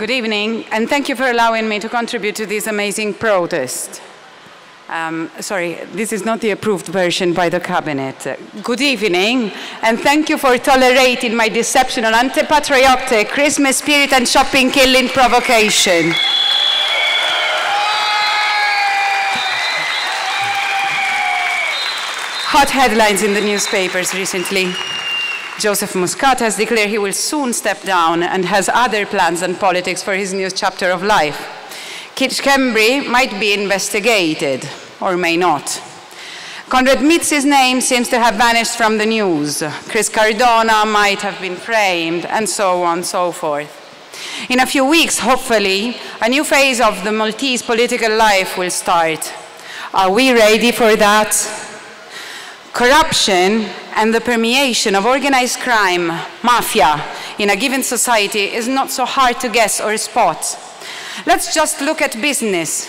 Good evening, and thank you for allowing me to contribute to this amazing protest. Sorry, this is not the approved version by the cabinet. Good evening, and thank you for tolerating my deceptional, anti-patriotic, Christmas spirit and shopping killing provocation. Hot headlines in the newspapers recently. Joseph Muscat has declared he will soon step down and has other plans and politics for his new chapter of life. Kitch Kembry might be investigated, or may not. Conrad Mitz's name seems to have vanished from the news. Chris Cardona might have been framed, and so on and so forth. In a few weeks, hopefully, a new phase of the Maltese political life will start. Are we ready for that? Corruption and the permeation of organized crime, mafia, in a given society is not so hard to guess or spot. Let's just look at business,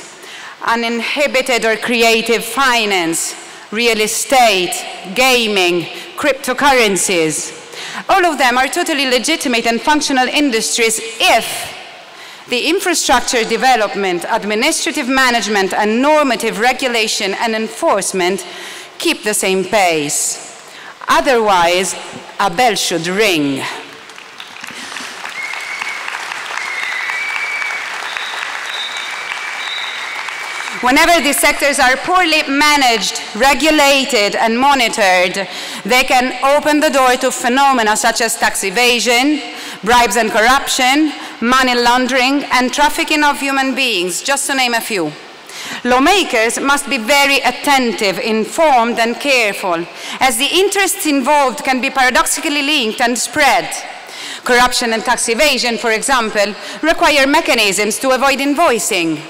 uninhibited or creative finance, real estate, gaming, cryptocurrencies. All of them are totally legitimate and functional industries if the infrastructure development, administrative management, and normative regulation and enforcement keep the same pace. Otherwise, a bell should ring. Whenever these sectors are poorly managed, regulated, and monitored, they can open the door to phenomena such as tax evasion, bribes and corruption, money laundering, and trafficking of human beings, just to name a few. Lawmakers must be very attentive, informed, and careful, as the interests involved can be paradoxically linked and spread. Corruption and tax evasion, for example, require mechanisms to avoid invoicing.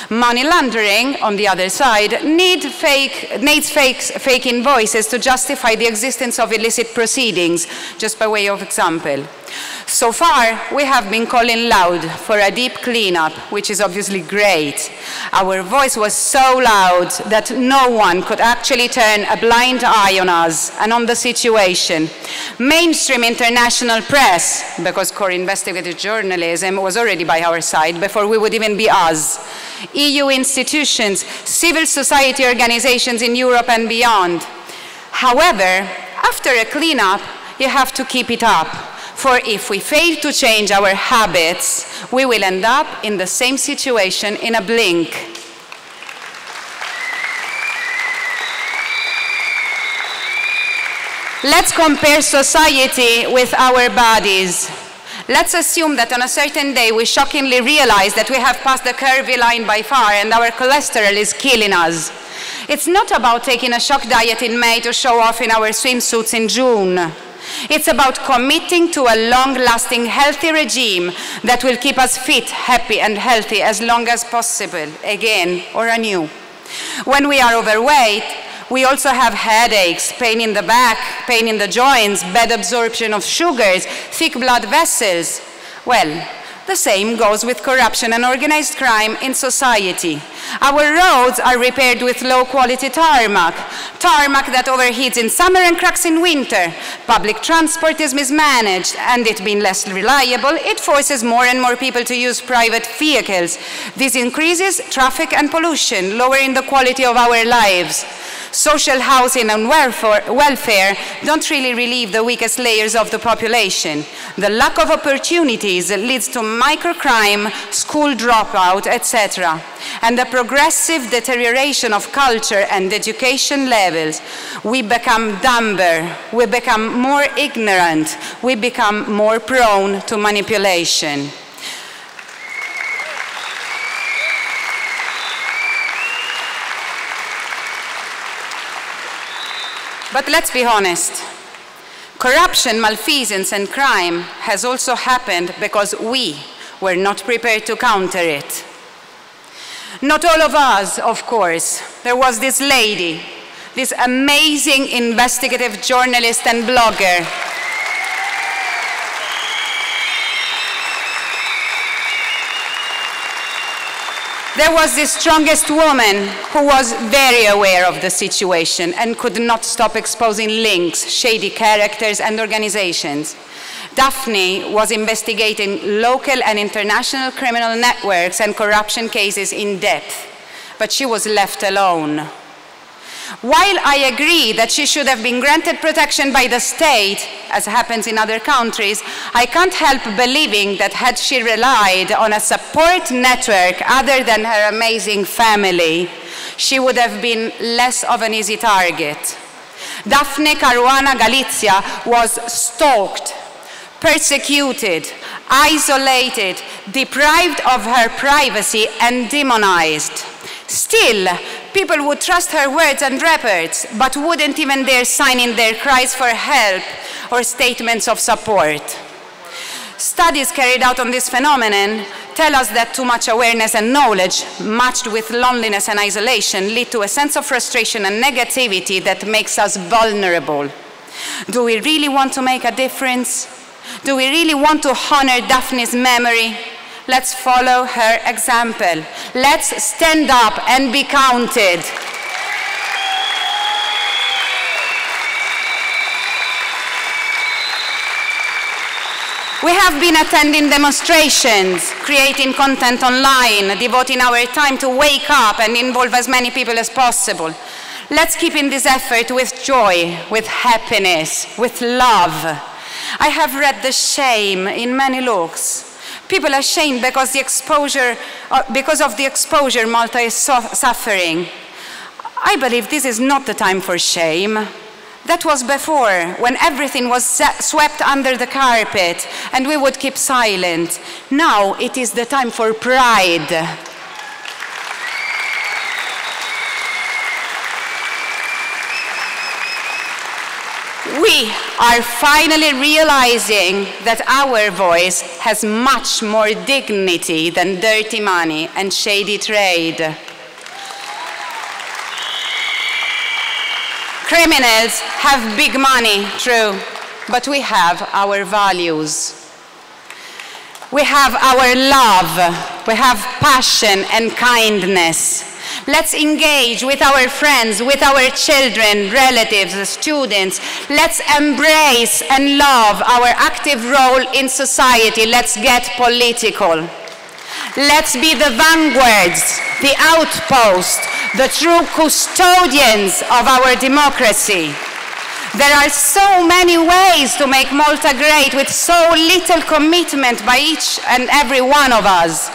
Money laundering, on the other side, needs fake invoices to justify the existence of illicit proceedings, just by way of example. So far, we have been calling loud for a deep cleanup, which is obviously great. Our voice was so loud that no one could actually turn a blind eye on us and on the situation. Mainstream international press, because core investigative journalism was already by our side before we would even be us. EU institutions, civil society organizations in Europe and beyond. However, after a cleanup, you have to keep it up. For if we fail to change our habits, we will end up in the same situation in a blink. Let's compare society with our bodies. Let's assume that on a certain day we shockingly realize that we have passed the curvy line by far and our cholesterol is killing us. It's not about taking a shock diet in May to show off in our swimsuits in June. It's about committing to a long-lasting, healthy regime that will keep us fit, happy, and healthy as long as possible, again or anew. When we are overweight, we also have headaches, pain in the back, pain in the joints, bad absorption of sugars, thick blood vessels. Well, the same goes with corruption and organized crime in society. Our roads are repaired with low-quality tarmac that overheats in summer and cracks in winter. Public transport is mismanaged, and it being less reliable, it forces more and more people to use private vehicles. This increases traffic and pollution, lowering the quality of our lives. Social housing and welfare don't really relieve the weakest layers of the population. The lack of opportunities leads to microcrime, school dropout, etc. And the progressive deterioration of culture and education levels. We become dumber, we become more ignorant, we become more prone to manipulation. But let's be honest. Corruption, malfeasance, and crime has also happened because we were not prepared to counter it. Not all of us, of course. There was this lady, this amazing investigative journalist and blogger. There was the strongest woman who was very aware of the situation and could not stop exposing links, shady characters, and organizations. Daphne was investigating local and international criminal networks and corruption cases in depth, but she was left alone. While I agree that she should have been granted protection by the state, as happens in other countries, I can't help believing that had she relied on a support network other than her amazing family, she would have been less of an easy target. Daphne Caruana Galizia was stalked, persecuted, isolated, deprived of her privacy, and demonized. Still, people would trust her words and reports, but wouldn't even dare sign in their cries for help or statements of support. Studies carried out on this phenomenon tell us that too much awareness and knowledge, matched with loneliness and isolation, lead to a sense of frustration and negativity that makes us vulnerable. Do we really want to make a difference? Do we really want to honor Daphne's memory? Let's follow her example. Let's stand up and be counted. We have been attending demonstrations, creating content online, devoting our time to wake up and involve as many people as possible. Let's keep in this effort with joy, with happiness, with love. I have read the shame in many looks. People are ashamed because of the exposure Malta is suffering. I believe this is not the time for shame. That was before, when everything was swept under the carpet and we would keep silent. Now it is the time for pride. We are finally realizing that our voice has much more dignity than dirty money and shady trade. Criminals have big money, true, but we have our values. We have our love, we have passion and kindness. Let's engage with our friends, with our children, relatives, students. Let's embrace and love our active role in society. Let's get political. Let's be the vanguards, the outposts, the true custodians of our democracy. There are so many ways to make Malta great with so little commitment by each and every one of us.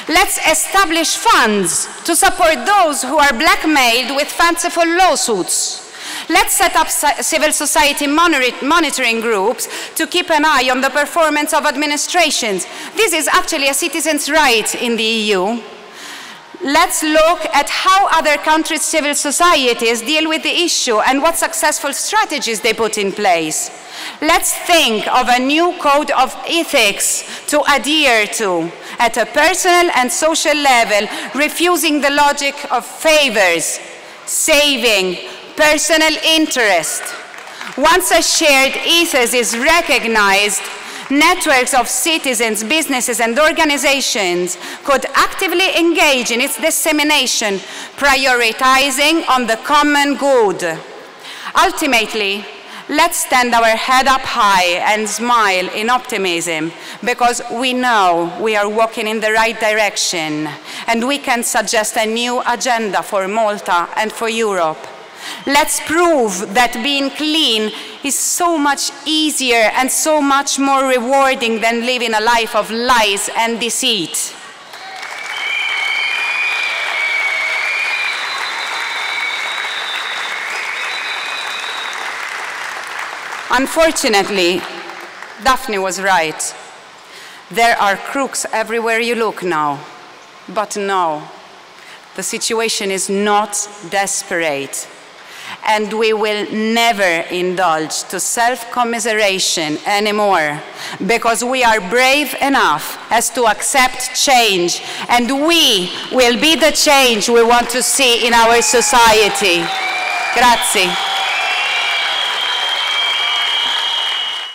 Let's establish funds to support those who are blackmailed with fanciful lawsuits. Let's set up civil society monitoring groups to keep an eye on the performance of administrations. This is actually a citizen's right in the EU. Let's look at how other countries' civil societies deal with the issue and what successful strategies they put in place. Let's think of a new code of ethics to adhere to at a personal and social level, refusing the logic of favors, saving, personal interest. Once a shared ethos is recognized, networks of citizens, businesses, and organizations could actively engage in its dissemination, prioritizing on the common good. Ultimately, let's stand our head up high and smile in optimism, because we know we are walking in the right direction, and we can suggest a new agenda for Malta and for Europe. Let's prove that being clean is so much easier and so much more rewarding than living a life of lies and deceit. Unfortunately, Daphne was right. There are crooks everywhere you look now. But no, the situation is not desperate. And we will never indulge to self-commiseration anymore, because we are brave enough as to accept change, and we will be the change we want to see in our society. Grazie.